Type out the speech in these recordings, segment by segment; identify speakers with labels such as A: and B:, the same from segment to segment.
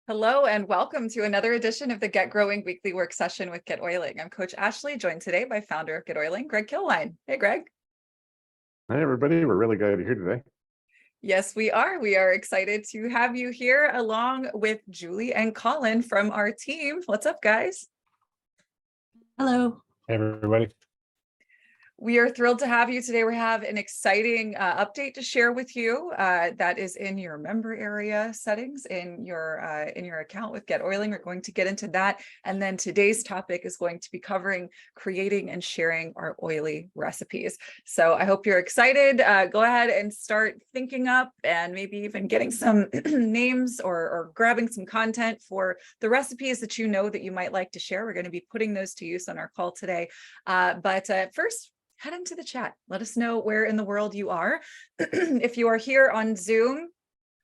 A: Hello and welcome to another edition of the GetGrowing weekly work session with GetOiling. I'm Coach Ashley, joined today by founder of GetOiling, Greg Kilwine. Hey, Greg.
B: Hey, everybody. We're really glad you're here today.
A: Yes, we are. We are excited to have you here along with Julie and Colin from our team. What's up, guys?
C: Hello.
B: Hey, everybody.
A: We are thrilled to have you today. We have an exciting update to share with you that is in your member area settings in your account with GetOiling. We're going to get into that. And then today's topic is going to be covering creating and sharing our oily recipes. So I hope you're excited. Go ahead and start thinking up and maybe even getting some names or grabbing some content for the recipes that you know that you might like to share. We're going to be putting those to use on our call today. But first, head into the chat. Let us know where in the world you are. If you are here on Zoom,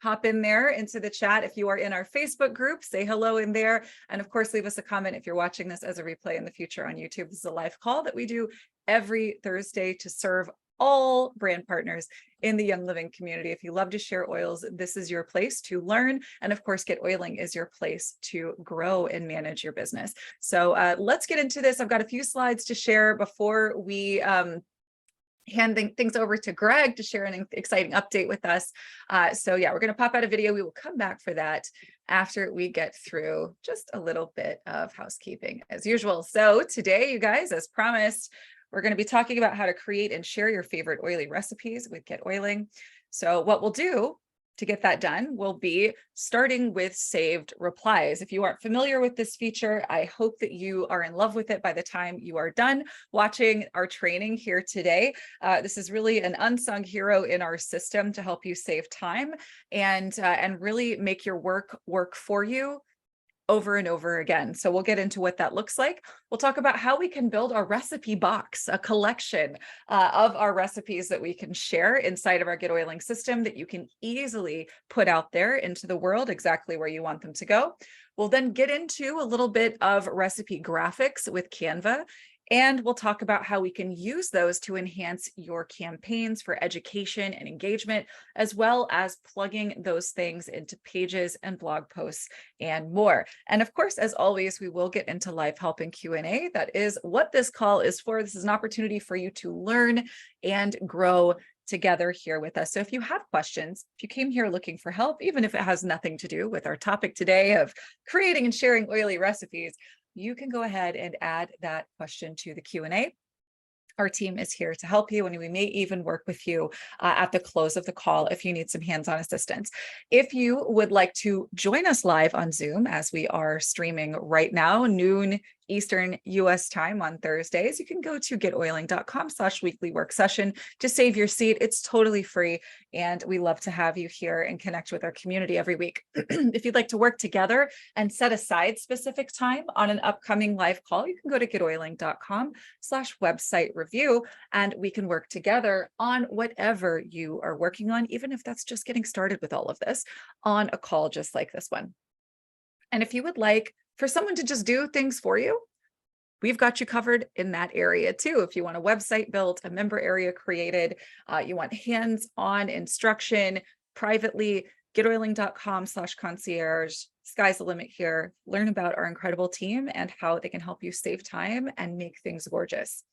A: hop in there into the chat. If you are in our Facebook group, say hello in there. And of course, leave us a comment if you're watching this as a replay in the future on YouTube. This is a live call that we do every Thursday to serve all brand partners in the Young Living community. If you love to share oils, this is your place to learn. And of course, GetOiling is your place to grow and manage your business. So let's get into this. I've got a few slides to share before we hand things over to Greg to share an exciting update with us. So yeah, we're going to pop out a video. We will come back for that after we get through just a little bit of housekeeping as usual. So today, you guys, as promised, we're going to be talking about how to create and share your favorite oily recipes with GetOiling. So what we'll do to get that done will be starting with saved replies. If you aren't familiar with this feature, I hope that you are in love with it by the time you are done watching our training here today. This is really an unsung hero in our system to help you save time and really make your work for you over and over again. So we'll get into what that looks like. We'll talk about how we can build our recipe box, a collection of our recipes that we can share inside of our GetOiling system that you can easily put out there into the world exactly where you want them to go. We'll then get into a little bit of recipe graphics with Canva. And we'll talk about how we can use those to enhance your campaigns for education and engagement, as well as plugging those things into pages and blog posts and more. And of course, as always, we will get into live help and Q&A. That is what this call is for. This is an opportunity for you to learn and grow together here with us. So if you have questions, if you came here looking for help, even if it has nothing to do with our topic today of creating and sharing oily recipes, you can go ahead and add that question to the Q&A. Our team is here to help you, and we may even work with you at the close of the call if you need some hands-on assistance. If you would like to join us live on Zoom, as we are streaming right now, noon Eastern US time on Thursdays, you can go to getoiling.com/weekly-work-session to save your seat. It's totally free, and we love to have you here and connect with our community every week. If you'd like to work together and set aside specific time on an upcoming live call, you can go to getoiling.com/website review, and we can work together on whatever you are working on, even if that's just getting started with all of this on a call just like this one. And if you would like for someone to just do things for you, we've got you covered in that area too. If you want a website built, a member area created, you want hands-on instruction privately, getoiling.com/concierge. Sky's the limit here. Learn about our incredible team and how they can help you save time and make things gorgeous.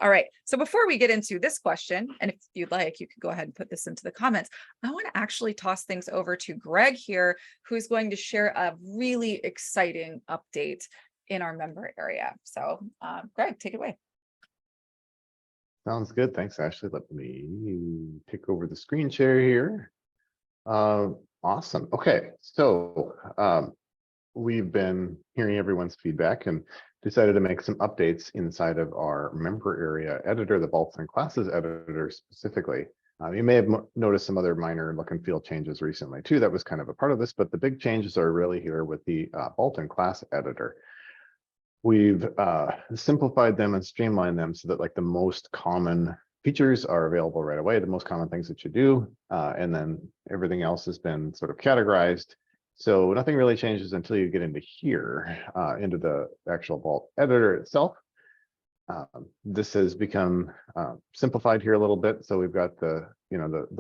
A: All right, so before we get into this question, and if you'd like, you can go ahead and put this into the comments. I want to actually toss things over to Greg here, who's going to share a really exciting update in our member area. So Greg, take it away.
B: Sounds good. Thanks, Ashley. Let me take over the screen share here. Awesome. Okay, so we've been hearing everyone's feedback and decided to make some updates inside of our member area editor, the vaults and classes editor specifically. You may have noticed some other minor look and feel changes recently too. That was kind of a part of this, but the big changes are really here with the vault and class editor. We've simplified them and streamlined them so that like the most common features are available right away, the most common things that you do, and then everything else has been sort of categorized. So nothing really changes until you get into here, into the actual vault editor itself. This has become simplified here a little bit. So we've got the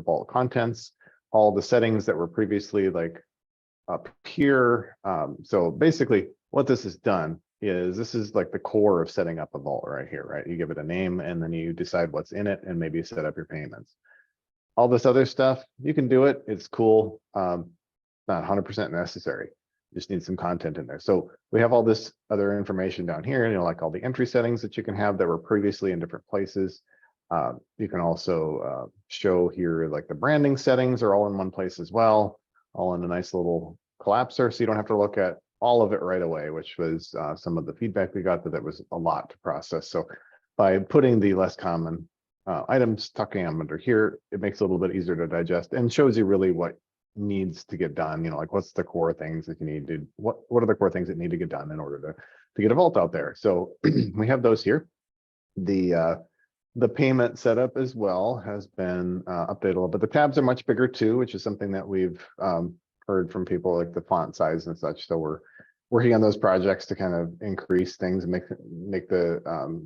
B: vault contents, all the settings that were previously like up here. So basically what this has done is this is like the core of setting up a vault right here, right? You give it a name and then you decide what's in it and maybe set up your payments. All this other stuff, you can do it. It's cool. Not 100% necessary. You just need some content in there. So we have all this other information down here, like all the entry settings that you can have that were previously in different places. You can also show here like the branding settings are all in one place as well, all in a nice little collapser. So you don't have to look at all of it right away, which was some of the feedback we got that was a lot to process. So by putting the less common items, tucking them under here, it makes it a little bit easier to digest and shows you really what needs to get done. Like what's the core things that you need to, what are the core things that need to get done in order to get a vault out there. So we have those here. The payment setup as well has been updated a little bit. The tabs are much bigger too, which is something that we've heard from people, like the font size and such. So we're working on those projects to kind of increase things and make the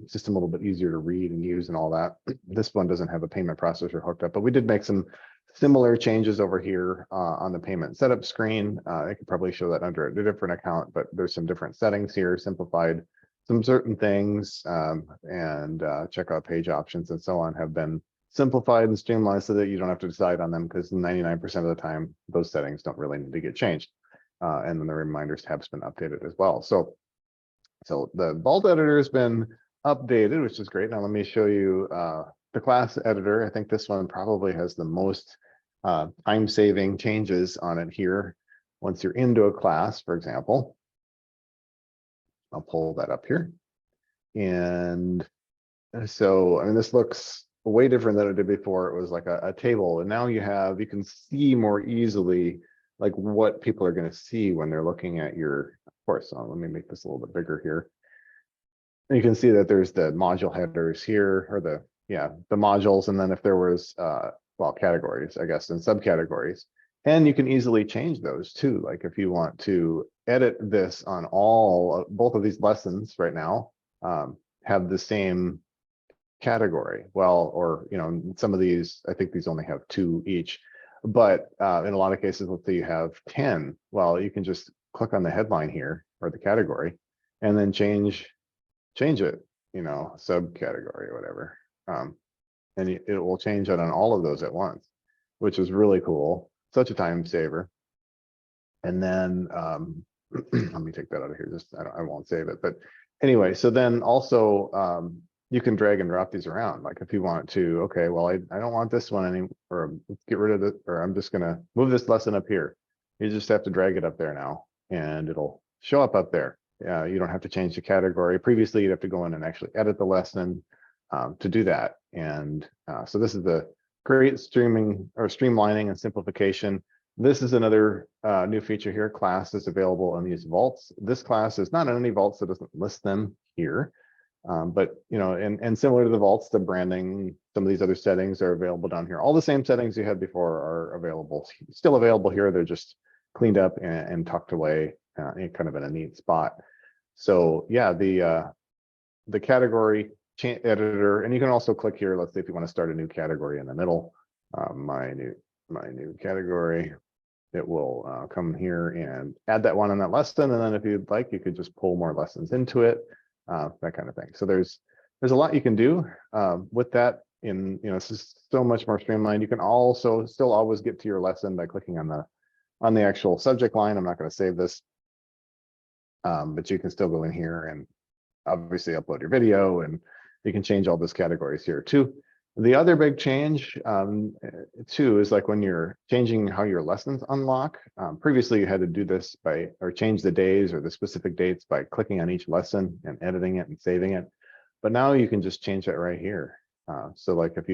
B: system a little bit easier to read and use and all that. This one doesn't have a payment processor hooked up, but we did make some similar changes over here on the payment setup screen. I could probably show that under a different account, but there's some different settings here, simplified some certain things, and checkout page options and so on have been simplified and streamlined so that you don't have to decide on them, because 99% of the time those settings don't really need to get changed. And then the reminders tab's been updated as well. So the vault editor has been updated, which is great. Now let me show you the class editor. I think this one probably has the most time-saving changes on it here. Once you're into a class, for example, I'll pull that up here. And so, I mean, this looks way different than it did before. It was like a table, and now you can see more easily like what people are going to see when they're looking at your course. So let me make this a little bit bigger here. And you can see that there's the module headers here, or the modules, and then if there was well, categories, I guess, and subcategories. And you can easily change those too. Like if you want to edit this on both of these lessons right now, have the same category. Well, or some of these, I think these only have 2 each, but in a lot of cases, let's say you have 10. Well, you can just click on the headline here or the category, and then change it, subcategory or whatever, and it will change it on all of those at once, which is really cool. Such a time saver. And then let me take that out of here. I won't save it, but anyway. So then also you can drag and drop these around. Like if you want to, okay, well, I don't want this one anymore, or get rid of it, or I'm just gonna move this lesson up here. You just have to drag it up there now, and it'll show up there. You don't have to change the category. Previously, you'd have to go in and actually edit the lesson to do that. And so this is the great streamlining and simplification. This is another new feature here. Class is available in these vaults. This class is not in any vaults, so it doesn't list them here. But and similar to the vaults, the branding, some of these other settings are available down here. All the same settings you had before are available, still available here. They're just cleaned up and tucked away kind of in a neat spot. So yeah, the category editor, and you can also click here. Let's say if you want to start a new category in the middle, my new category, it will come here and add that one on that lesson. And then if you'd like, you could just pull more lessons into it, that kind of thing. So there's a lot you can do with that. This is so much more streamlined. You can also still always get to your lesson by clicking on the actual subject line. I'm not going to save this, but you can still go in here and obviously upload your video, and you can change all those categories here too. The other big change too is like when you're changing how your lessons unlock. Previously, you had to do this or change the days or the specific dates by clicking on each lesson and editing it and saving it. But now you can just change that right here. So like if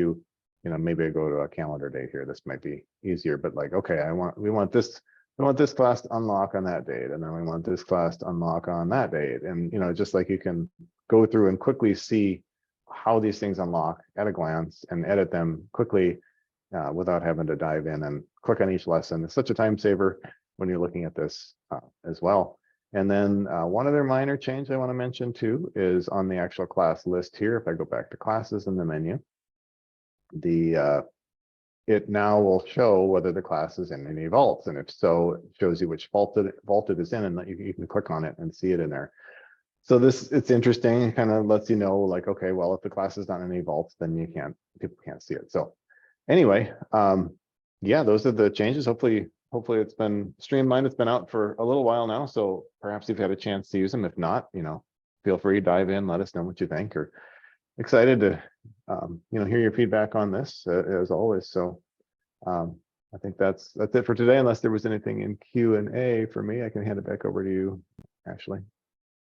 B: maybe I go to a calendar date here, this might be easier. But like, okay, we want this class to unlock on that date, and then we want this class to unlock on that date, and just like you can go through and quickly see how these things unlock at a glance and edit them quickly without having to dive in and click on each lesson. It's such a time saver when you're looking at this as well. And then one other minor change I want to mention too is on the actual class list here. If I go back to classes in the menu, the it now will show whether the class is in any vaults. And if so, it shows you which vault it is in, and you can click on it and see it in there. So it's interesting. It kind of lets you know, like, okay, well, if the class is not in any vaults, then people can't see it. So anyway, yeah, those are the changes. Hopefully it's been streamlined. It's been out for a little while now, so perhaps you've had a chance to use them. If not, feel free to dive in, let us know what you think. Or excited to hear your feedback on this as always. So I think that's it for today. Unless there was anything in Q&A for me, I can hand it back over to you, Ashley.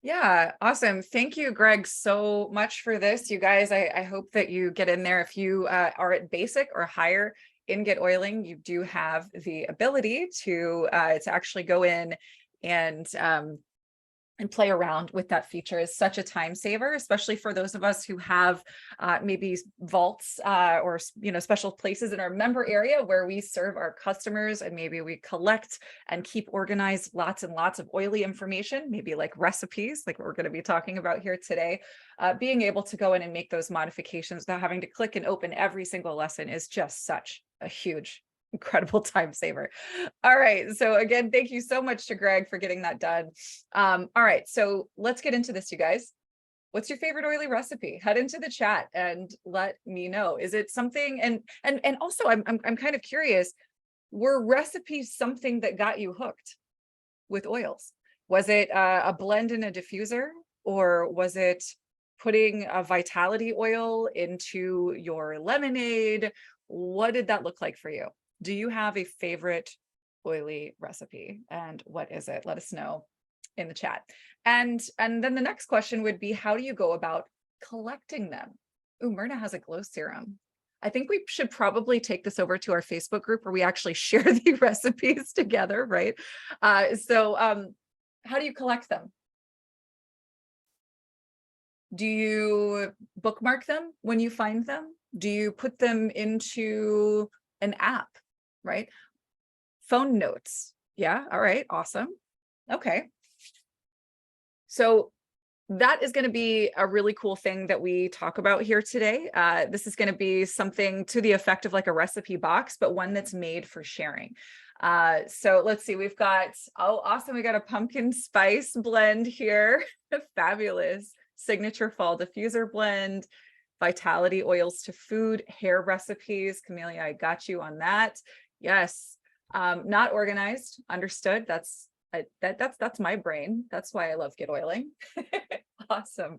A: Yeah, awesome. Thank you, Greg, so much for this. You guys, I hope that you get in there. If you are at basic or higher in GetOiling, you do have the ability to actually go in and play around with that feature. Is such a time saver, especially for those of us who have maybe vaults or special places in our member area where we serve our customers, and maybe we collect and keep organized lots and lots of oily information, maybe like recipes, like what we're going to be talking about here today. Being able to go in and make those modifications without having to click and open every single lesson is just such a huge, incredible time saver. All right. So again, thank you so much to Greg for getting that done. All right. So let's get into this, you guys. What's your favorite oily recipe? Head into the chat and let me know. Is it something, and also I'm kind of curious, were recipes something that got you hooked with oils? Was it a blend in a diffuser, or was it putting a vitality oil into your lemonade? What did that look like for you? Do you have a favorite oily recipe, and what is it? Let us know in the chat. And then the next question would be, how do you go about collecting them? Ooh, Myrna has a glow serum. I think we should probably take this over to our Facebook group where we actually share the recipes together, right? So how do you collect them? Do you bookmark them when you find them? Do you put them into an app, right? Phone notes. Yeah. All right. Awesome. Okay. So that is going to be a really cool thing that we talk about here today. This is going to be something to the effect of like a recipe box, but one that's made for sharing. So let's see, we've got, oh, awesome. We got a pumpkin spice blend here. Fabulous. Signature fall diffuser blend, vitality oils to food, hair recipes. Camellia, I got you on that. Yes. Not organized. Understood. That's my brain. That's why I love GetOiling. Awesome.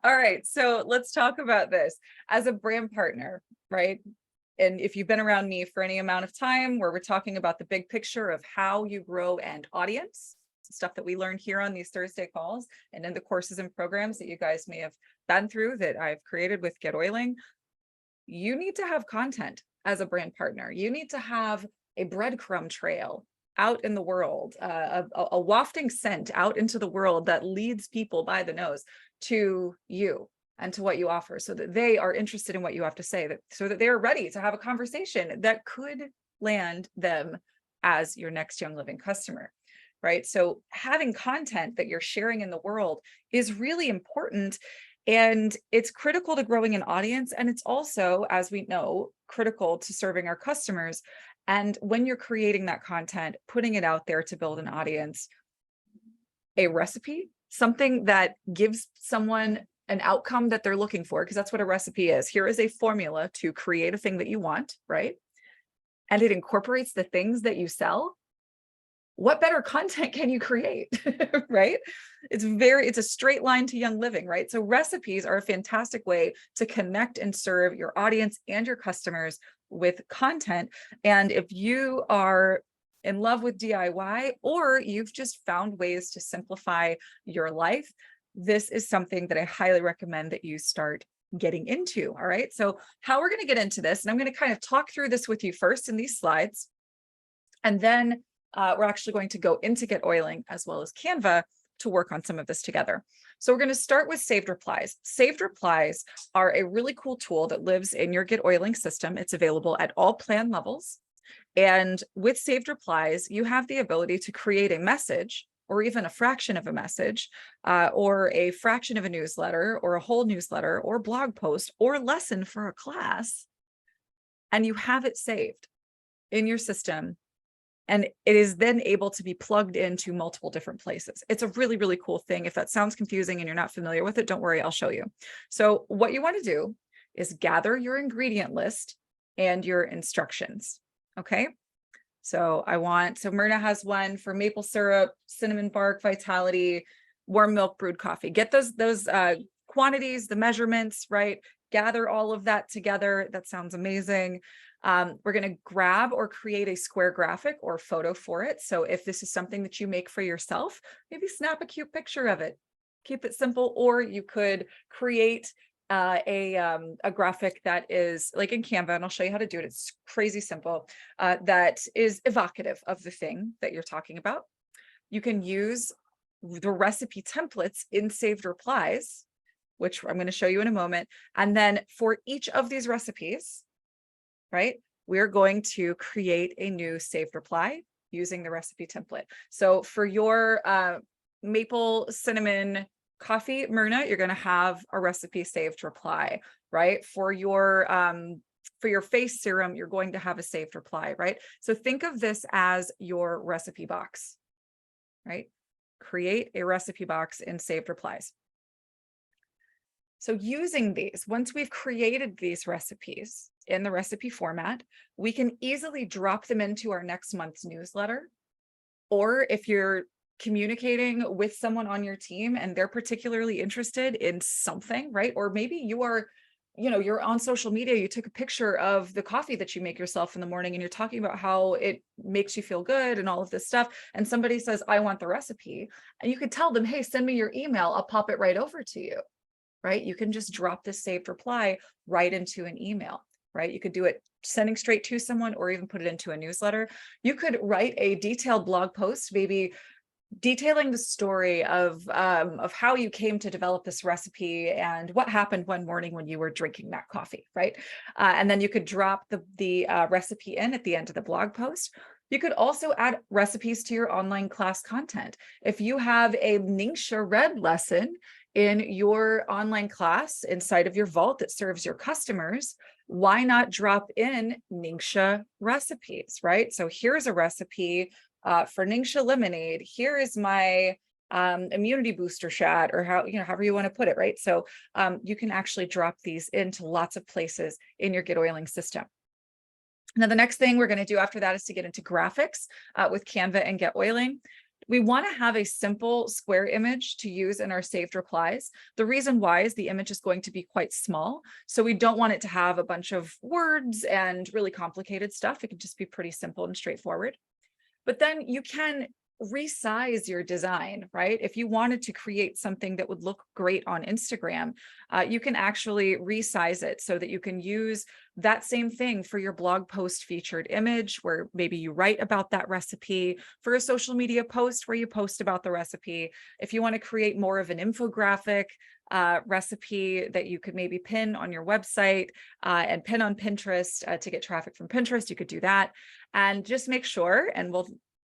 A: All right. So let's talk about this as a brand partner, right? And if you've been around me for any amount of time, where we're talking about the big picture of how you grow an audience, stuff that we learned here on these Thursday calls and in the courses and programs that you guys may have been through that I've created with GetOiling, you need to have content as a brand partner. You need to have a breadcrumb trail out in the world, a wafting scent out into the world that leads people by the nose to you and to what you offer, so that they are interested in what you have to say, so that they're ready to have a conversation that could land them as your next Young Living customer, right? So having content that you're sharing in the world is really important. And it's critical to growing an audience. And it's also, as we know, critical to serving our customers. And when you're creating that content, putting it out there to build an audience, a recipe, something that gives someone an outcome that they're looking for, because that's what a recipe is. Here is a formula to create a thing that you want, right? And it incorporates the things that you sell. What better content can you create, right? It's a straight line to Young Living, right? So recipes are a fantastic way to connect and serve your audience and your customers with content. And if you are in love with DIY, or you've just found ways to simplify your life, this is something that I highly recommend that you start getting into. All right. So how we're going to get into this, and I'm going to kind of talk through this with you first in these slides, and then we're actually going to go into GetOiling as well as Canva to work on some of this together. So we're going to start with saved replies. Saved replies are a really cool tool that lives in your GetOiling system. It's available at all plan levels. And with saved replies, you have the ability to create a message, or even a fraction of a message, or a fraction of a newsletter, or a whole newsletter, or blog post, or lesson for a class, and you have it saved in your system, and it is then able to be plugged into multiple different places. It's a really, really cool thing. If that sounds confusing and you're not familiar with it, don't worry, I'll show you. So what you want to do is gather your ingredient list and your instructions. Okay. So Myrna has one for maple syrup, cinnamon bark, vitality, warm milk brewed coffee. Get those quantities, the measurements, right? Gather all of that together. That sounds amazing. We're going to grab or create a square graphic or photo for it. So if this is something that you make for yourself, maybe snap a cute picture of it. Keep it simple, or you could create a graphic that is like in Canva, and I'll show you how to do it. It's crazy simple, that is evocative of the thing that you're talking about. You can use the recipe templates in saved replies, which I'm going to show you in a moment. And then for each of these recipes, right, we're going to create a new saved reply using the recipe template. So for your maple cinnamon coffee, Myrna, you're going to have a recipe saved reply, right? For your face serum, you're going to have a saved reply, right? So think of this as your recipe box, right? Create a recipe box in saved replies. So using these, once we've created these recipes in the recipe format, we can easily drop them into our next month's newsletter. Or if you're communicating with someone on your team and they're particularly interested in something, right? Or maybe you are, you're on social media, you took a picture of the coffee that you make yourself in the morning and you're talking about how it makes you feel good and all of this stuff. And somebody says, I want the recipe. And you could tell them, hey, send me your email. I'll pop it right over to you, right? You can just drop this saved reply right into an email, right? You could do it sending straight to someone or even put it into a newsletter. You could write a detailed blog post, maybe detailing the story of how you came to develop this recipe and what happened one morning when you were drinking that coffee, right? And then you could drop the recipe in at the end of the blog post. You could also add recipes to your online class content. If you have a NingXia Red lesson in your online class inside of your vault that serves your customers, why not drop in NingXia recipes, right? So here's a recipe for NingXia lemonade. Here is my immunity booster shot, or however you want to put it, right? So you can actually drop these into lots of places in your GetOiling system. Now, the next thing we're going to do after that is to get into graphics with Canva and GetOiling. We want to have a simple square image to use in our saved replies. The reason why is the image is going to be quite small. So we don't want it to have a bunch of words and really complicated stuff. It can just be pretty simple and straightforward. But then you can resize your design, right? If you wanted to create something that would look great on Instagram, you can actually resize it so that you can use that same thing for your blog post featured image, where maybe you write about that recipe, for a social media post where you post about the recipe. If you want to create more of an infographic recipe that you could maybe pin on your website and pin on Pinterest to get traffic from Pinterest, you could do that. And just make sure, and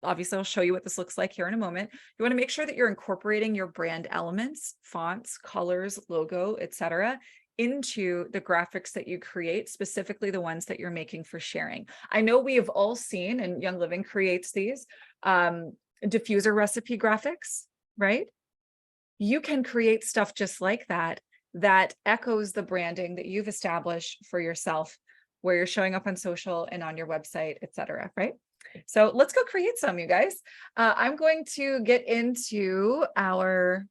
A: obviously I'll show you what this looks like here in a moment. You want to make sure that you're incorporating your brand elements, fonts, colors, logo, etc., into the graphics that you create, specifically the ones that you're making for sharing. I know we have all seen, and Young Living creates these diffuser recipe graphics, right? You can create stuff just like that, that echoes the branding that you've established for yourself, where you're showing up on social and on your website, etc., right? So let's go create some, you guys. I'm going to get into our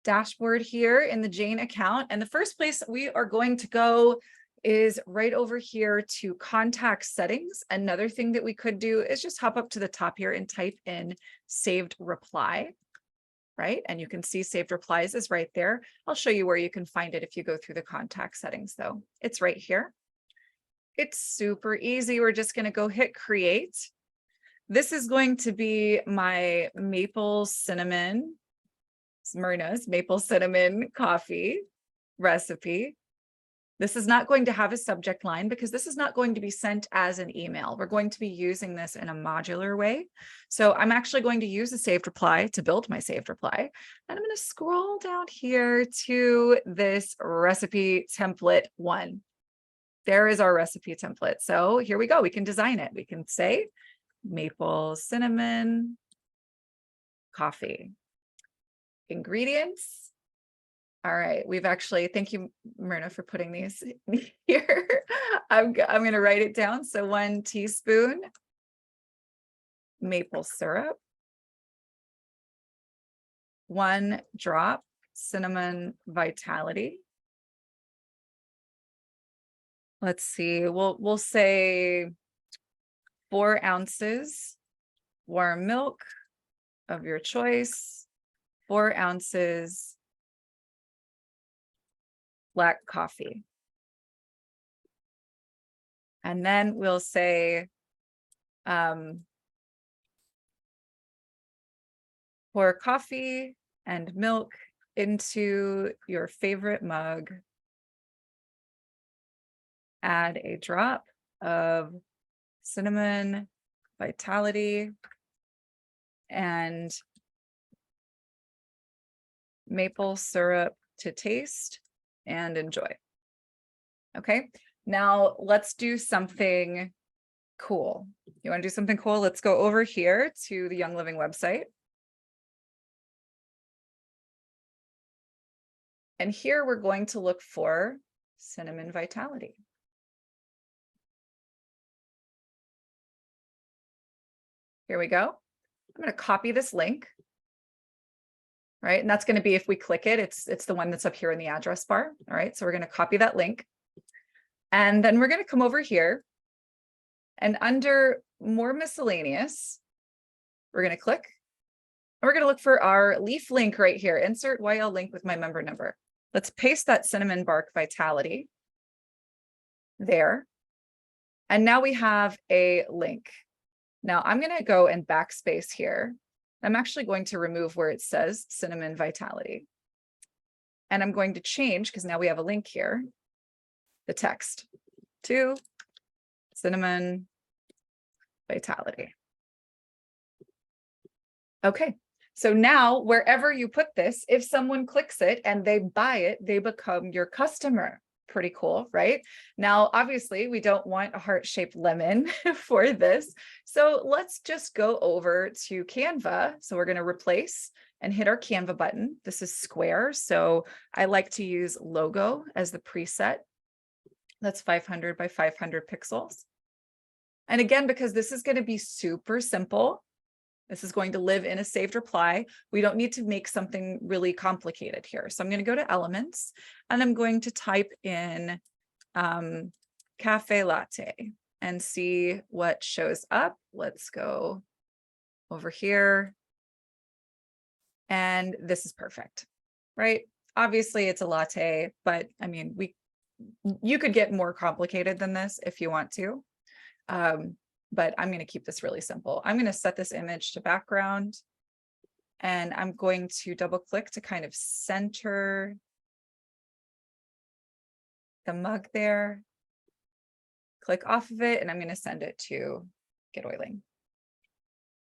A: dashboard here in the Jane account. And the first place we are going to go is right over here to contact settings. Another thing that we could do is just hop up to the top here and type in saved reply, right? And you can see saved replies is right there. I'll show you where you can find it if you go through the contact settings though. It's right here. It's super easy. We're just going to go hit create. This is going to be my maple cinnamon, Myrna's maple cinnamon coffee recipe. This is not going to have a subject line because this is not going to be sent as an email. We're going to be using this in a modular way. So I'm actually going to use a saved reply to build my saved reply. And I'm going to scroll down here to this recipe template one. there is our recipe template. So here we go. We can design it. We can say maple cinnamon coffee. Ingredients. All right, we've actually, thank you, Myrna, for putting these here. I'm going to write it down. So 1 teaspoon maple syrup, 1 drop cinnamon vitality. Let's see, we'll say 4 ounces warm milk of your choice, 4 ounces black coffee. And then we'll say pour coffee and milk into your favorite mug. Add a drop of cinnamon vitality and maple syrup to taste and enjoy. Okay, now let's do something cool. You want to do something cool? Let's go over here to the Young Living website. And here we're going to look for cinnamon vitality. Here we go. I'm going to copy this link. Right, and that's going to be, if we click it, it's the one that's up here in the address bar. All right, so we're going to copy that link. And then we're going to come over here and under more miscellaneous, we're going to click. And we're going to look for our leaf link right here, insert YL link with my member number. Let's paste that cinnamon bark vitality there. And now we have a link. Now I'm going to go and backspace here. I'm actually going to remove where it says cinnamon vitality. And I'm going to change, because now we have a link here, the text to cinnamon vitality. Okay, so now wherever you put this, if someone clicks it and they buy it, they become your customer. Pretty cool, right? Now, obviously, we don't want a heart-shaped lemon for this. So let's just go over to Canva. So we're going to replace and hit our Canva button. This is square. So I like to use logo as the preset. That's 500 by 500 pixels. And again, because this is going to be super simple, this is going to live in a saved reply. We don't need to make something really complicated here. So I'm going to go to elements and I'm going to type in cafe latte and see what shows up. Let's go over here. And this is perfect, right? Obviously it's a latte, but I mean, you could get more complicated than this if you want to. But I'm going to keep this really simple. I'm going to set this image to background and I'm going to double click to kind of center the mug there, click off of it, and I'm going to send it to GetOiling.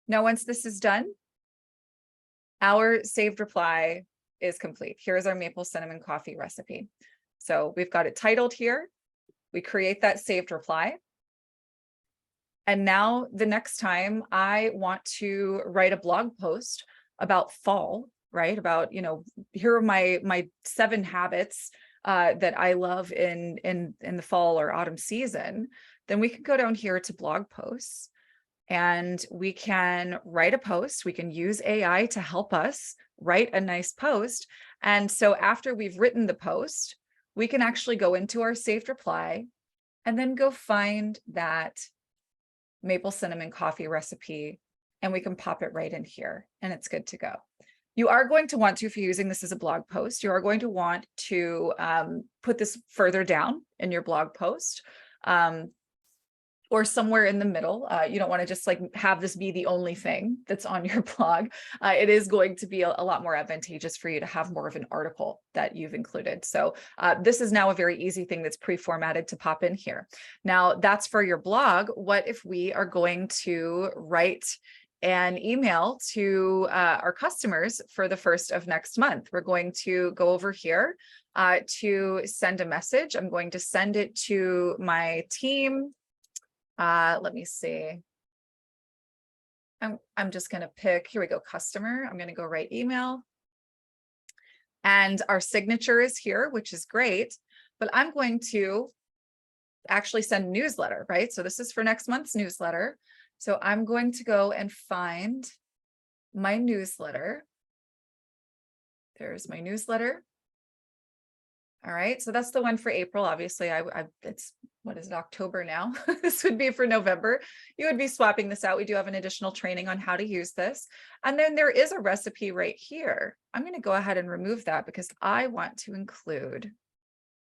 A: Now, once this is done, our saved reply is complete. Here's our maple cinnamon coffee recipe. So we've got it titled here. We create that saved reply. And now the next time I want to write a blog post about fall, right? About, here are my 7 habits that I love in the fall or autumn season, then we can go down here to blog posts and we can write a post. We can use AI to help us write a nice post. And so after we've written the post, we can actually go into our saved reply and then go find that maple cinnamon coffee recipe, and we can pop it right in here and it's good to go. You are going to want to, if you're using this as a blog post, you are going to want to put this further down in your blog post or somewhere in the middle. You don't want to just have this be the only thing that's on your blog. It is going to be a lot more advantageous for you to have more of an article that you've included. So this is now a very easy thing that's pre-formatted to pop in here. Now that's for your blog. What if we are going to write an email to our customers for the first of next month. We're going to go over here to send a message. I'm going to send it to my team. Let me see. I'm just going to pick, here we go, customer. I'm going to go write email. And our signature is here, which is great, but I'm going to actually send a newsletter, right? So this is for next month's newsletter. So I'm going to go and find my newsletter. There's my newsletter. All right, so that's the one for April. Obviously, it's, what is it, October now? This would be for November. You would be swapping this out. We do have an additional training on how to use this. And then there is a recipe right here. I'm going to go ahead and remove that because I want to include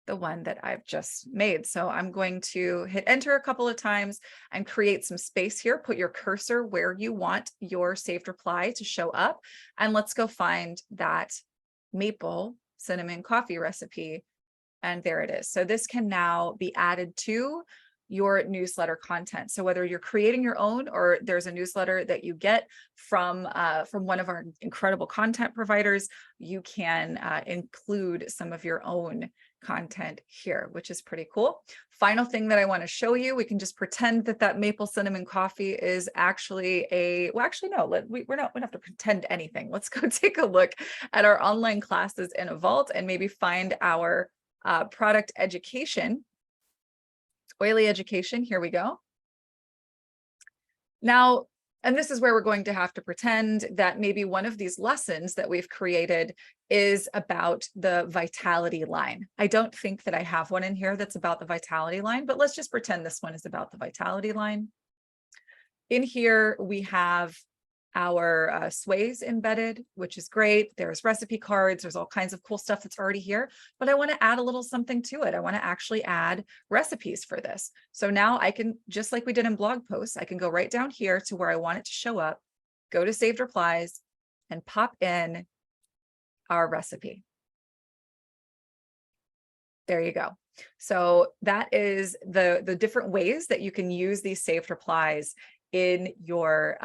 A: the one that I've just made. So I'm going to hit enter a couple of times and create some space here. Put your cursor where you want your saved reply to show up. And let's go find that maple cinnamon coffee recipe. And there it is. So this can now be added to your newsletter content. So whether you're creating your own or there's a newsletter that you get from one of our incredible content providers, you can include some of your own content here, which is pretty cool. Final thing that I want to show you, we can just pretend that that maple cinnamon coffee is actually a, well, actually, no, we don't have to pretend anything. Let's go take a look at our online classes in a vault and maybe find our product education, oily education. Here we go. Now, and this is where we're going to have to pretend that maybe one of these lessons that we've created is about the vitality line. I don't think that I have one in here that's about the vitality line, but let's just pretend this one is about the vitality line. In here, we have our sways embedded, which is great. There's recipe cards. There's all kinds of cool stuff that's already here, but I want to add a little something to it. I want to actually add recipes for this. So now I can, just like we did in blog posts, I can go right down here to where I want it to show up, go to saved replies and pop in our recipe. There you go. So that is the different ways that you can use these saved replies in your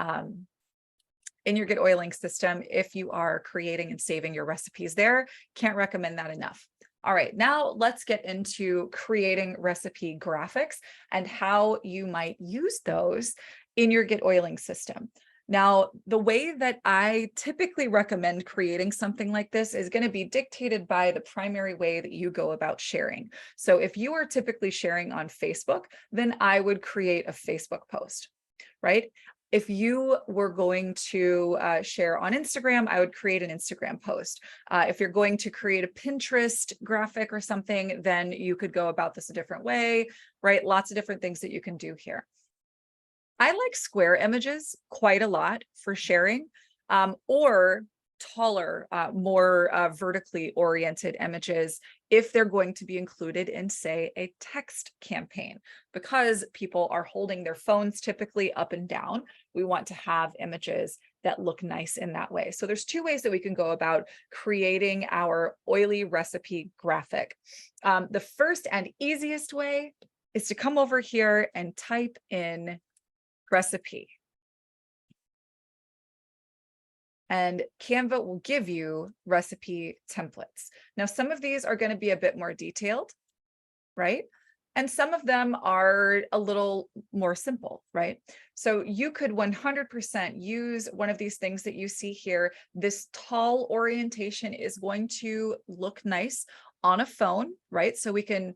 A: GetOiling system if you are creating and saving your recipes there. Can't recommend that enough. All right, now let's get into creating recipe graphics and how you might use those in your GetOiling system. Now, the way that I typically recommend creating something like this is going to be dictated by the primary way that you go about sharing. So if you are typically sharing on Facebook, then I would create a Facebook post, right? If you were going to share on Instagram, I would create an Instagram post. If you're going to create a Pinterest graphic or something, then you could go about this a different way, right? Lots of different things that you can do here. I like square images quite a lot for sharing, or taller, more vertically oriented images if they're going to be included in, say, a text campaign, because people are holding their phones typically up and down. We want to have images that look nice in that way. So there's two ways that we can go about creating our oily recipe graphic. The first and easiest way is to come over here and type in recipe. And Canva will give you recipe templates. Now, some of these are going to be a bit more detailed, right? And some of them are a little more simple, right? So you could 100% use one of these things that you see here. This tall orientation is going to look nice on a phone, right? So we can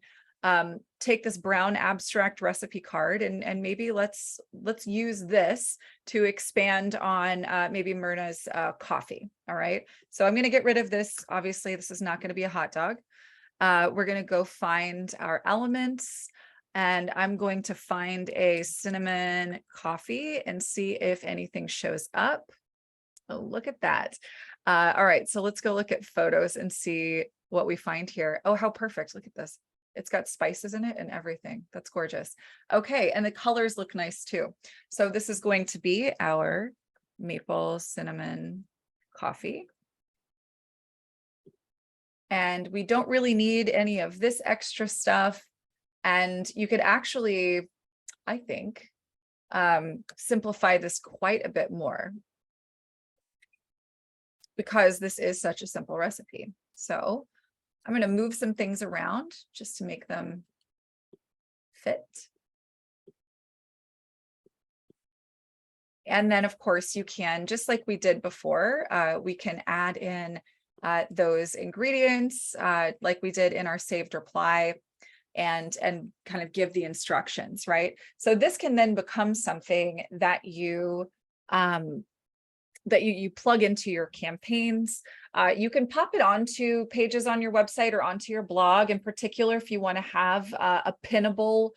A: take this brown abstract recipe card and maybe let's use this to expand on maybe Myrna's coffee. All right, so I'm going to get rid of this. Obviously, this is not going to be a hot dog. We're going to go find our elements, and I'm going to find a cinnamon coffee and see if anything shows up. Oh, look at that. All right, so let's go look at photos and see what we find here. Oh, how perfect. Look at this. It's got spices in it and everything. That's gorgeous. Okay, and the colors look nice too. So this is going to be our maple cinnamon coffee. And we don't really need any of this extra stuff. And you could actually, I think, simplify this quite a bit more, because this is such a simple recipe. So I'm going to move some things around just to make them fit. And then, of course, you can, just like we did before, we can add in those ingredients like we did in our saved reply, and kind of give the instructions, right? So this can then become something that you plug into your campaigns. You can pop it onto pages on your website or onto your blog. In particular, if you want to have a pinnable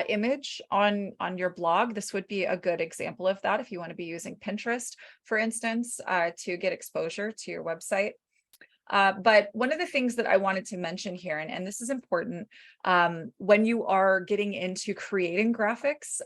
A: image on your blog, this would be a good example of that. If you want to be using Pinterest, for instance, to get exposure to your website. But one of the things that I wanted to mention here, and this is important when you are getting into creating graphics,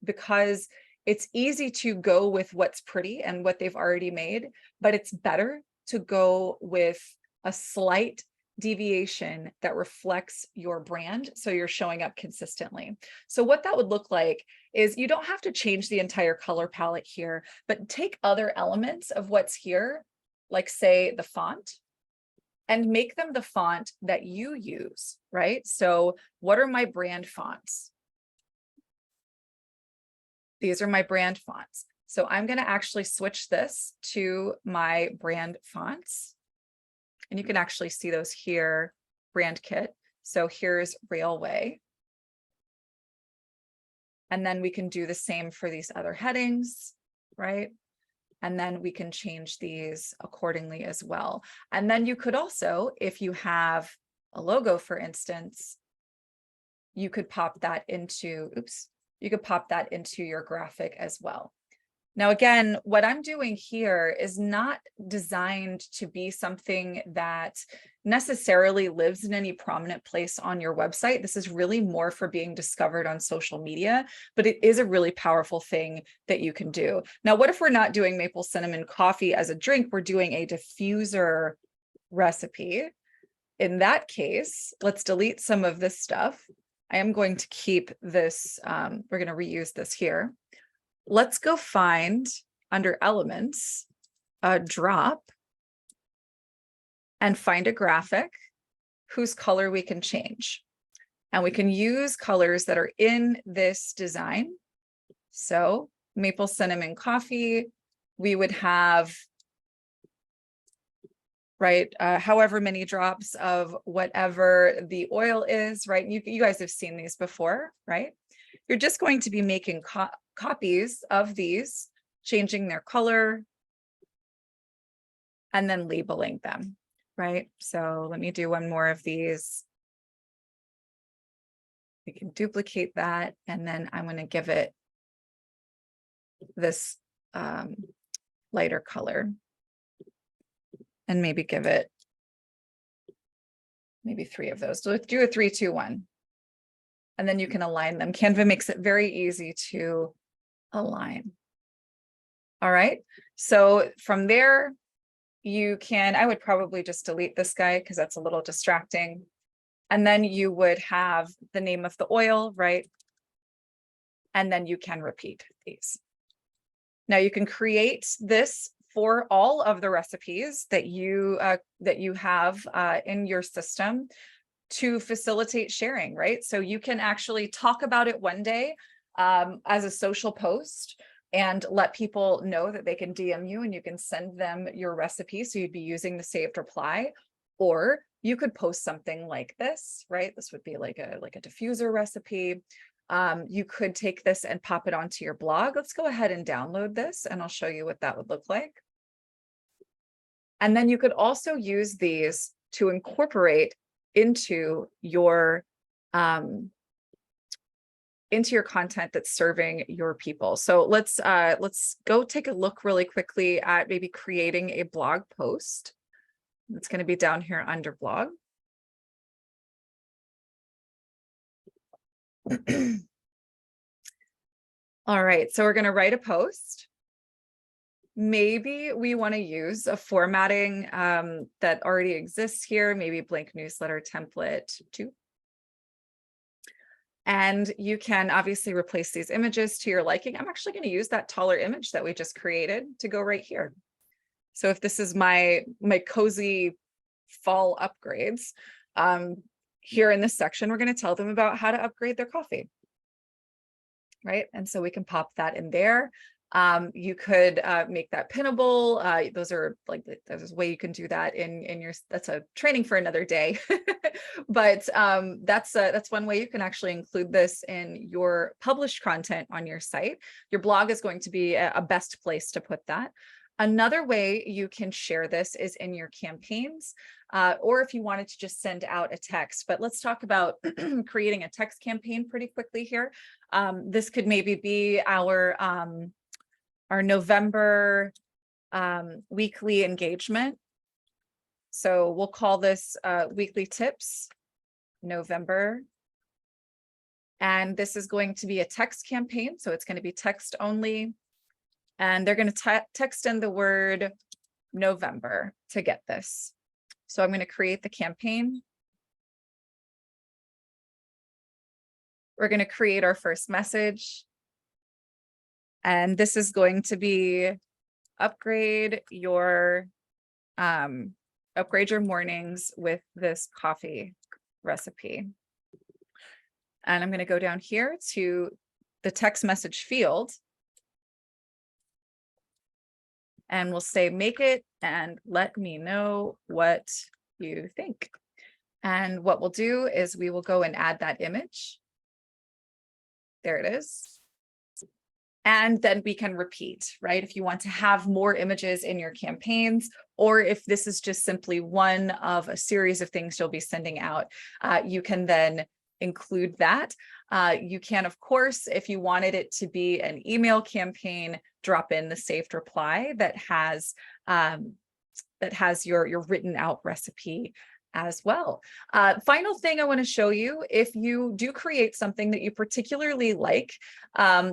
A: because it's easy to go with what's pretty and what they've already made, but it's better to go with a slight deviation that reflects your brand, so you're showing up consistently. So what that would look like is, you don't have to change the entire color palette here, but take other elements of what's here, like say the font, and make them the font that you use, right? So what are my brand fonts? These are my brand fonts. So I'm going to actually switch this to my brand fonts. And you can actually see those here, brand kit. So here's Railway. And then we can do the same for these other headings, right? And then we can change these accordingly as well. And then you could also, if you have a logo, for instance, you could pop that into, you could pop that into your graphic as well. Now, again, what I'm doing here is not designed to be something that necessarily lives in any prominent place on your website. This is really more for being discovered on social media, but it is a really powerful thing that you can do. Now, what if we're not doing maple cinnamon coffee as a drink? We're doing a diffuser recipe. In that case, let's delete some of this stuff. I am going to keep this, we're going to reuse this here. Let's go find, under elements, a drop, and find a graphic whose color we can change. And we can use colors that are in this design. So maple cinnamon coffee, we would have, right, however many drops of whatever the oil is, right? You guys have seen these before, right? You're just going to be making copies of these, changing their color, and then labeling them, right? So let me do one more of these. We can duplicate that, and then I'm going to give it this lighter color, and maybe give it maybe 3 of those. So let's do a 3, 2, 1. And then you can align them. Canva makes it very easy to align. All right. So from there, you can, I would probably just delete this guy because that's a little distracting. And then you would have the name of the oil, right? And then you can repeat these. Now you can create this for all of the recipes that you have in your system to facilitate sharing, right? So you can actually talk about it one day as a social post and let people know that they can DM you and you can send them your recipe. So you'd be using the saved reply, or you could post something like this, right? This would be like a diffuser recipe. You could take this and pop it onto your blog. Let's go ahead and download this and I'll show you what that would look like. And then you could also use these to incorporate into your content that's serving your people. So let's go take a look really quickly at maybe creating a blog post. It's going to be down here under blog. All right, so we're going to write a post. Maybe we want to use a formatting that already exists here, maybe blank newsletter template 2. And you can obviously replace these images to your liking. I'm actually going to use that taller image that we just created to go right here. So if this is my cozy fall upgrades, here in this section, we're going to tell them about how to upgrade their coffee. Right. And so we can pop that in there. You could make that pinnable. Those are like, there's a way you can do that in your, that's a training for another day. But that's one way you can actually include this in your published content on your site. Your blog is going to be a best place to put that. Another way you can share this is in your campaigns, or if you wanted to just send out a text. But let's talk about creating a text campaign pretty quickly here. This could maybe be our November weekly engagement. So we'll call this weekly tips November. And this is going to be a text campaign. So it's going to be text only. And they're going to text in the word November to get this. So I'm going to create the campaign. We're going to create our first message. And this is going to be upgrade your mornings with this coffee recipe. And I'm going to go down here to the text message field. And we'll say, make it and let me know what you think. And what we'll do is we will go and add that image. There it is. And then we can repeat, right? If you want to have more images in your campaigns, or if this is just simply one of a series of things you'll be sending out, you can then include that. You can, of course, if you wanted it to be an email campaign, drop in the saved reply that has your written out recipe as well. Final thing I want to show you, if you do create something that you particularly like,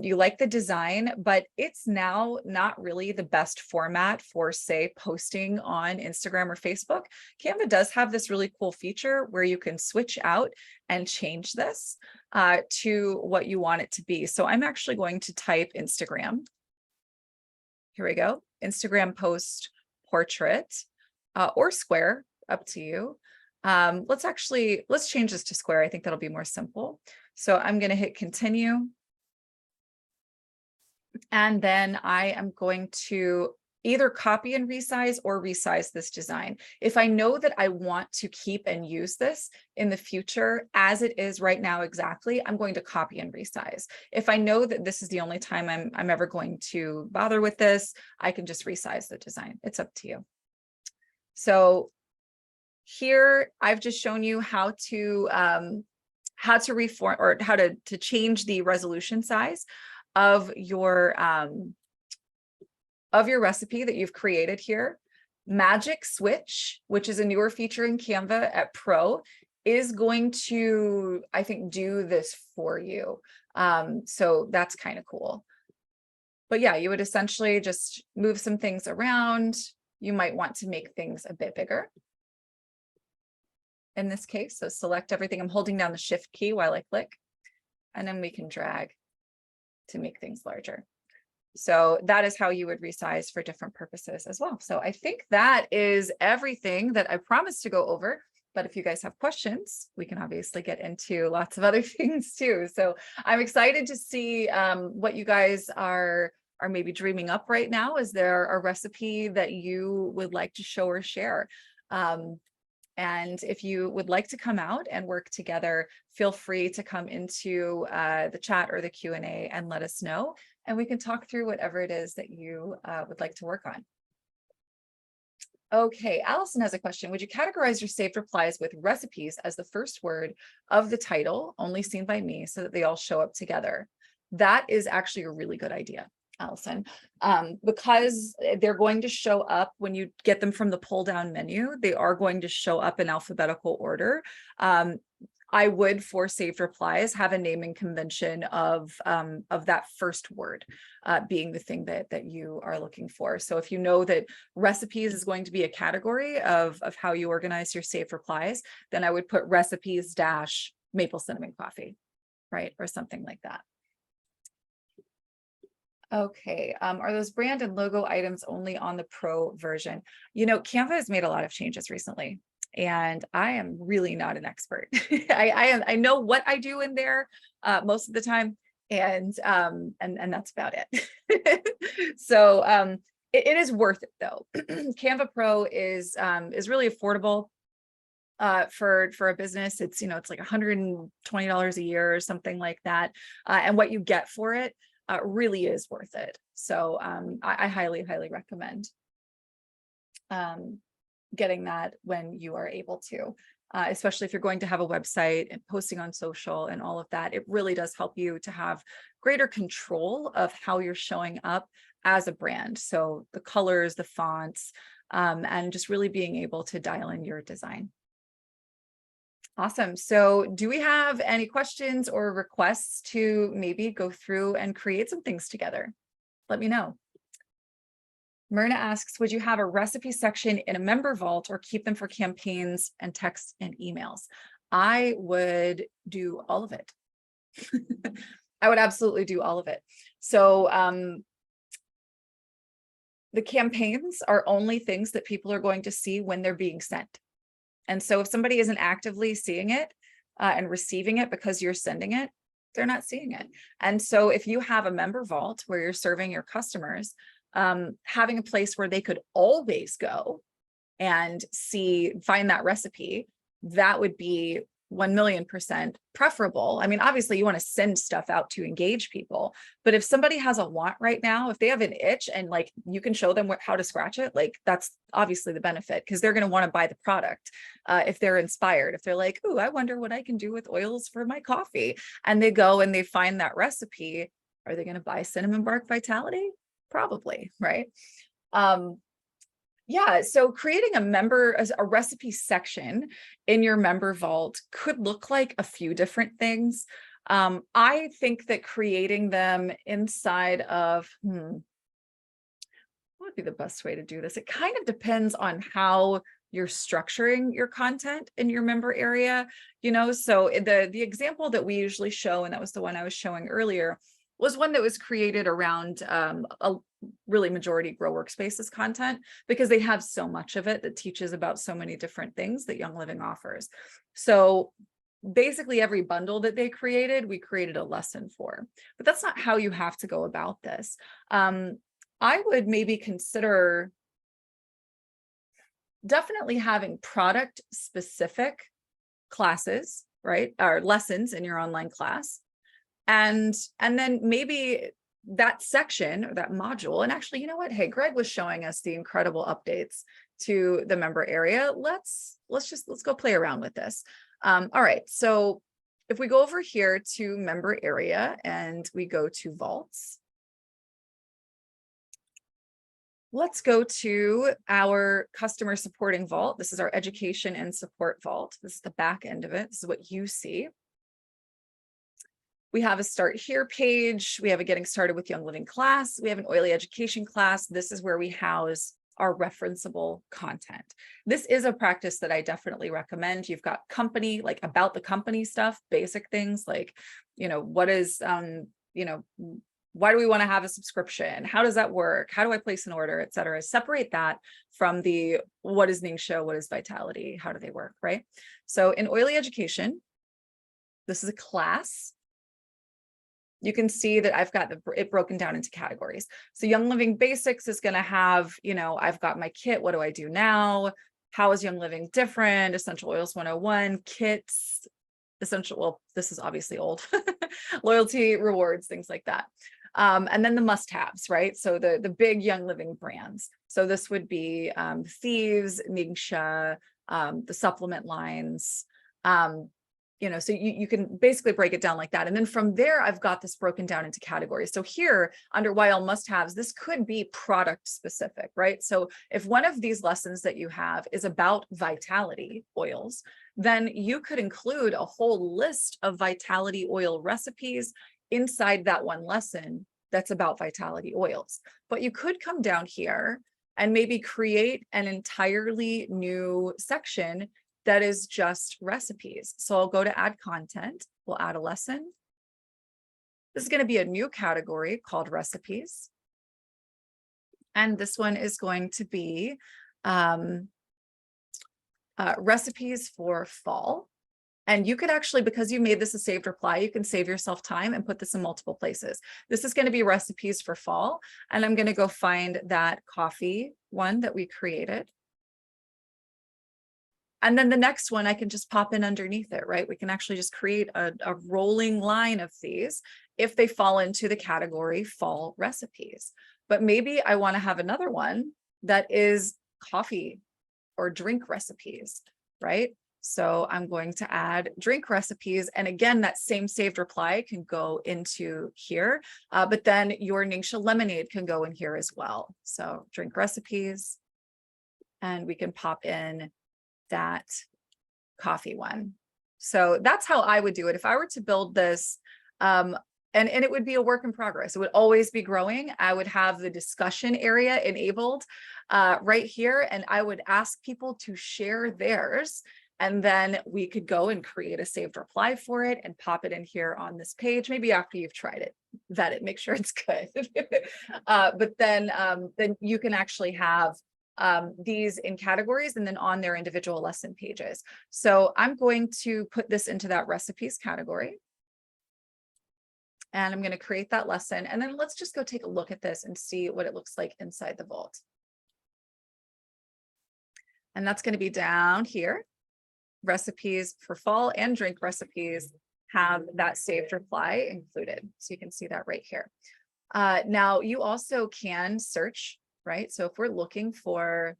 A: you like the design, but it's now not really the best format for, say, posting on Instagram or Facebook, Canva does have this really cool feature where you can switch out and change this to what you want it to be. So I'm actually going to type Instagram. Here we go. Instagram post portrait or square, up to you. Let's change this to square. I think that'll be more simple. So I'm going to hit continue. And then I am going to either copy and resize or resize this design. If I know that I want to keep and use this in the future as it is right now exactly, I'm going to copy and resize. If I know that this is the only time I'm ever going to bother with this, I can just resize the design. It's up to you. So here I've just shown you how to reform or how to change the resolution size of your recipe that you've created here. Magic Switch, which is a newer feature in Canva at Pro, is going to, I think, do this for you. So that's kind of cool. But yeah, you would essentially just move some things around. You might want to make things a bit bigger in this case. So select everything. I'm holding down the Shift key while I click, and then we can drag to make things larger. So that is how you would resize for different purposes as well. So I think that is everything that I promised to go over. But if you guys have questions, we can obviously get into lots of other things too. So I'm excited to see what you guys are maybe dreaming up right now. Is there a recipe that you would like to show or share? And if you would like to come out and work together, feel free to come into the chat or the Q&A and let us know. And we can talk through whatever it is that you would like to work on. Okay, Allison has a question. Would you categorize your saved replies with recipes as the first word of the title, only seen by me, so that they all show up together? That is actually a really good idea, Allison, because they're going to show up when you get them from the pull down menu. They are going to show up in alphabetical order. I would, for saved replies, have a naming convention of that first word being the thing that you are looking for. So if you know that recipes is going to be a category of how you organize your saved replies, then I would put recipes - maple cinnamon coffee, right? Or something like that. Okay, are those brand and logo items only on the pro version? You know, Canva has made a lot of changes recently, and I am really not an expert. I know what I do in there most of the time, and that's about it. So it is worth it though. Canva Pro is really affordable for a business. It's, you know, it's like $120 a year or something like that, and what you get for it really is worth it. So I highly recommend getting that when you are able to, especially if you're going to have a website and posting on social and all of that. It really does help you to have greater control of how you're showing up as a brand. So the colors, the fonts, and just really being able to dial in your design. Awesome. So do we have any questions or requests to maybe go through and create some things together? Let me know. Myrna asks, would you have a recipe section in a member vault or keep them for campaigns and text and emails? I would do all of it. I would absolutely do all of it. So the campaigns are only things that people are going to see when they're being sent. And so if somebody isn't actively seeing it and receiving it because you're sending it, they're not seeing it. And so if you have a member vault where you're serving your customers, having a place where they could always go and find that recipe, that would be 1,000,000% preferable. I mean, obviously you want to send stuff out to engage people, but if somebody has a want right now, if they have an itch and like you can show them how to scratch it, like that's obviously the benefit, because they're going to want to buy the product if they're inspired. If they're like, "Ooh, I wonder what I can do with oils for my coffee," and they go and they find that recipe, are they going to buy cinnamon bark vitality? Probably, right? Yeah, so creating a recipe section in your member vault could look like a few different things. I think that creating them inside of, what would be the best way to do this? It kind of depends on how you're structuring your content in your member area, you know. So the example that we usually show, and that was the one I was showing earlier, was one that was created around a really majority Grow Workspaces content, because they have so much of it that teaches about so many different things that Young Living offers. So basically every bundle that they created, we created a lesson for, but that's not how you have to go about this. I would maybe consider definitely having product specific classes, right? Or lessons in your online class. And then maybe that section or that module, and actually, you know what? Hey, Greg was showing us the incredible updates to the member area. Let's go play around with this. All right, so if we go over here to member area and we go to vaults, let's go to our customer supporting vault. This is our education and support vault. This is the back end of it. This is what you see. We have a start here page. We have a getting started with Young Living class. We have an oily education class. This is where we house our referenceable content. This is a practice that I definitely recommend. You've got company, like about the company stuff, basic things like, you know, what is, you know, why do we want to have a subscription? How does that work? How do I place an order, et cetera? Separate that from the, what is NingXia? What is vitality? How do they work, right? So in oily education, this is a class. You can see that I've got it broken down into categories. So Young Living Basics is going to have, you know, I've got my kit. What do I do now? How is Young Living different? Essential Oils 101, kits, essential, well, this is obviously old, loyalty, rewards, things like that. And then the must-haves, right? So the big Young Living brands. So this would be Thieves, NingXia, the supplement lines, you know, so you can basically break it down like that. And then from there, I've got this broken down into categories. So here under YL must-haves, this could be product specific, right? So if one of these lessons that you have is about vitality oils, then you could include a whole list of vitality oil recipes inside that one lesson that's about vitality oils. But you could come down here and maybe create an entirely new section that is just recipes. So I'll go to add content, we'll add a lesson, This is going to be a new category called recipes. And this one is going to be recipes for fall. And you could actually, because you made this a saved reply, you can save yourself time and put this in multiple places. This is going to be recipes for fall. And I'm going to go find that coffee one that we created. And then the next one I can just pop in underneath it, right? We can actually just create a rolling line of these if they fall into the category fall recipes. But maybe I want to have another one that is coffee or drink recipes, right? So I'm going to add drink recipes. And again, that same saved reply can go into here, but then your NingXia lemonade can go in here as well. So drink recipes, and we can pop in that coffee one. So that's how I would do it. If I were to build this, and it would be a work in progress. It would always be growing. I would have the discussion area enabled right here, and I would ask people to share theirs. And then we could go and create a saved reply for it and pop it in here on this page, maybe after you've tried it, vet it, make sure it's good. But then you can actually have these in categories and then on their individual lesson pages. So I'm going to put this into that recipes category. And I'm going to create that lesson. And then let's just go take a look at this and see what it looks like inside the vault. And that's going to be down here. Recipes for fall and drink recipes have that saved reply included. So you can see that right here. Now you also can search, right? So if we're looking for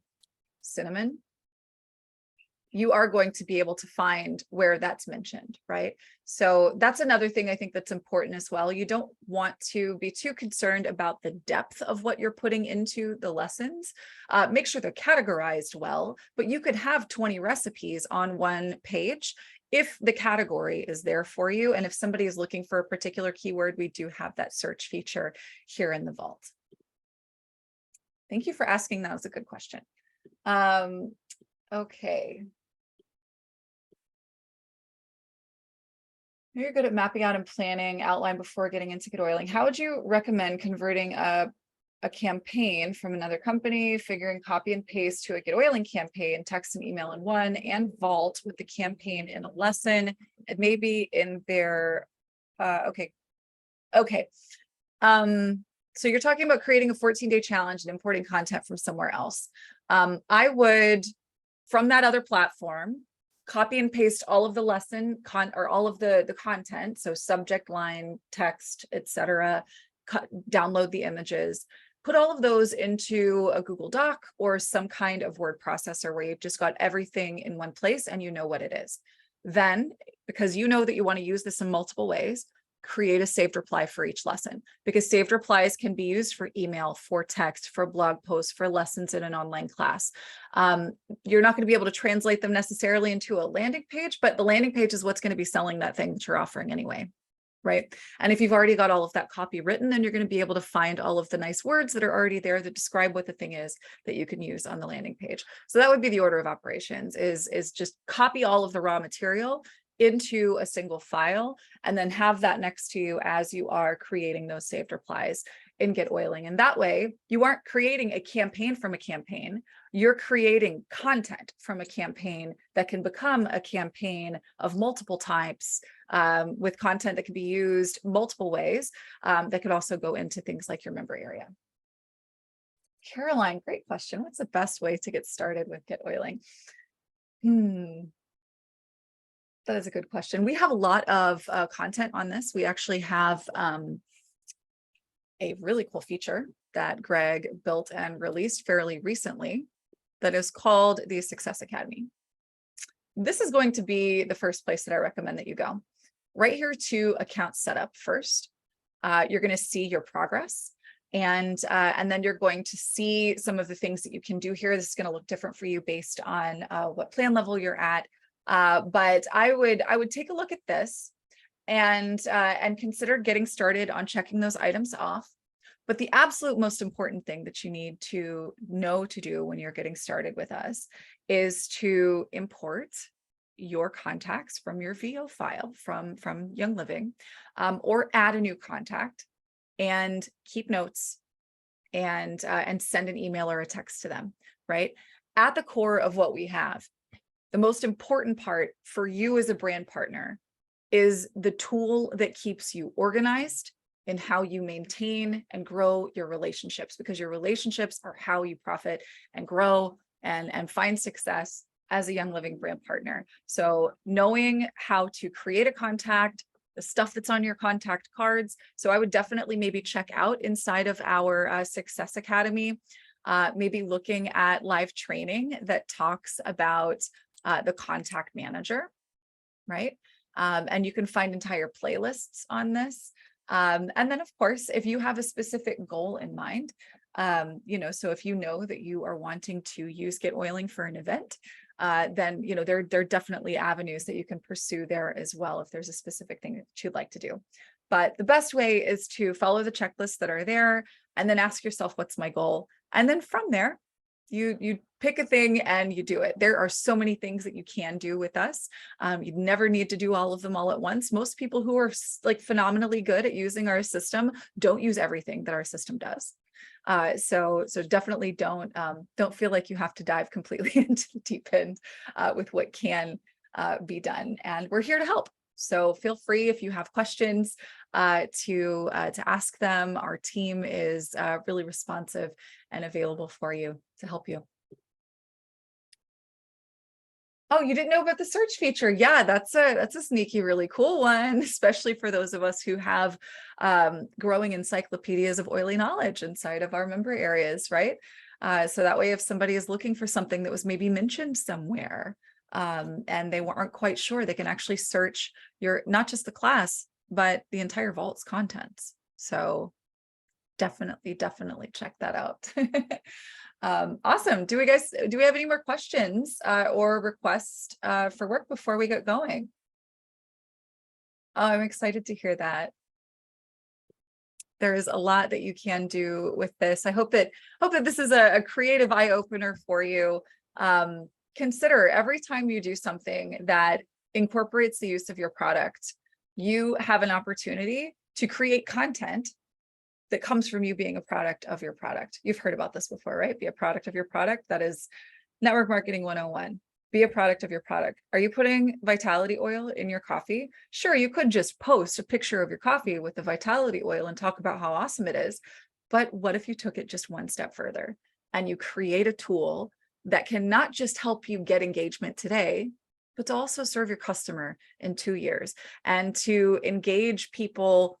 A: cinnamon, you are going to be able to find where that's mentioned, right? So that's another thing I think that's important as well. You don't want to be too concerned about the depth of what you're putting into the lessons. Make sure they're categorized well, but you could have 20 recipes on one page if the category is there for you. And if somebody is looking for a particular keyword, we do have that search feature here in the vault. Thank you for asking. That was a good question. Okay. You're good at mapping out and planning outline before getting into GetOiling. How would you recommend converting a campaign from another company, figuring copy and paste to a GetOiling campaign, text and email in one, and vault with the campaign in a lesson, and maybe in their, okay. So you're talking about creating a 14-day challenge and importing content from somewhere else. I would, from that other platform, copy and paste all of the lesson or all of the content. So subject line, text, etc. Download the images, put all of those into a Google Doc or some kind of word processor where you've just got everything in one place and you know what it is. Then, because you know that you want to use this in multiple ways, create a saved reply for each lesson, because saved replies can be used for email, for text, for blog posts, for lessons in an online class. You're not going to be able to translate them necessarily into a landing page, but the landing page is what's going to be selling that thing that you're offering anyway, right? And if you've already got all of that copy written, then you're going to be able to find all of the nice words that are already there that describe what the thing is that you can use on the landing page. So that would be the order of operations, is just copy all of the raw material into a single file, and then have that next to you as you are creating those saved replies in GetOiling. And that way you aren't creating a campaign from a campaign, you're creating content from a campaign that can become a campaign of multiple types, with content that can be used multiple ways, that could also go into things like your member area. Caroline, great question. What's the best way to get started with GetOiling? That is a good question. We have a lot of content on this. We actually have a really cool feature that Greg built and released fairly recently that is called the Success Academy. This is going to be the first place that I recommend that you go. Right here to account setup first. You're going to see your progress. And then you're going to see some of the things that you can do here. This is going to look different for you based on what plan level you're at. But I would take a look at this and consider getting started on checking those items off. But the absolute most important thing that you need to know to do when you're getting started with us is to import your contacts from your VO file from Young Living, or add a new contact and keep notes and send an email or a text to them, right? At the core of what we have, the most important part for you as a brand partner is the tool that keeps you organized in how you maintain and grow your relationships, because your relationships are how you profit and grow and find success as a Young Living brand partner. So knowing how to create a contact, the stuff that's on your contact cards. So I would definitely maybe check out inside of our Success Academy, maybe looking at live training that talks about the contact manager, right? And you can find entire playlists on this. And then of course, if you have a specific goal in mind, so if you know that you are wanting to use GetOiling for an event, then, there are definitely avenues that you can pursue there as well, if there's a specific thing that you'd like to do. But the best way is to follow the checklists that are there and then ask yourself, what's my goal? And then from there, you pick a thing and you do it. There are so many things that you can do with us. You never need to do all of them all at once. Most people who are like phenomenally good at using our system don't use everything that our system does. So definitely don't feel like you have to dive completely into the deep end with what can be done. And we're here to help. So feel free, if you have questions, to ask them. Our team is really responsive and available for you to help you. Oh, you didn't know about the search feature? Yeah, that's a sneaky, really cool one, especially for those of us who have growing encyclopedias of oily knowledge inside of our member areas, right? So that way, if somebody is looking for something that was maybe mentioned somewhere, and they aren't quite sure, they can actually search not just the class, but the entire vault's contents. So definitely check that out. Awesome. Do we have any more questions or requests for work before we get going? Oh, I'm excited to hear that. There is a lot that you can do with this. I hope that this is a creative eye opener for you. Consider every time you do something that incorporates the use of your product, you have an opportunity to create content that comes from you being a product of your product. You've heard about this before, right? Be a product of your product. That is network marketing 101. Be a product of your product. Are you putting vitality oil in your coffee? Sure, you could just post a picture of your coffee with the vitality oil and talk about how awesome it is. But what if you took it just one step further and you create a tool that can not just help you get engagement today, but to also serve your customer in 2 years and to engage people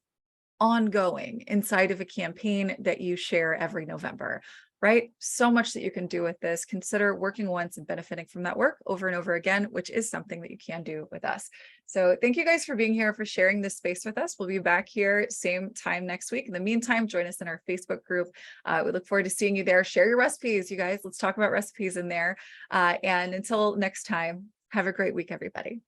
A: ongoing inside of a campaign that you share every November, right? So much that you can do with this. Consider working once and benefiting from that work over and over again, which is something that you can do with us. So thank you guys for being here, for sharing this space with us. We'll be back here same time next week. In the meantime, join us in our Facebook group. We look forward to seeing you there. Share your recipes, you guys. Let's talk about recipes in there. And until next time, have a great week, everybody.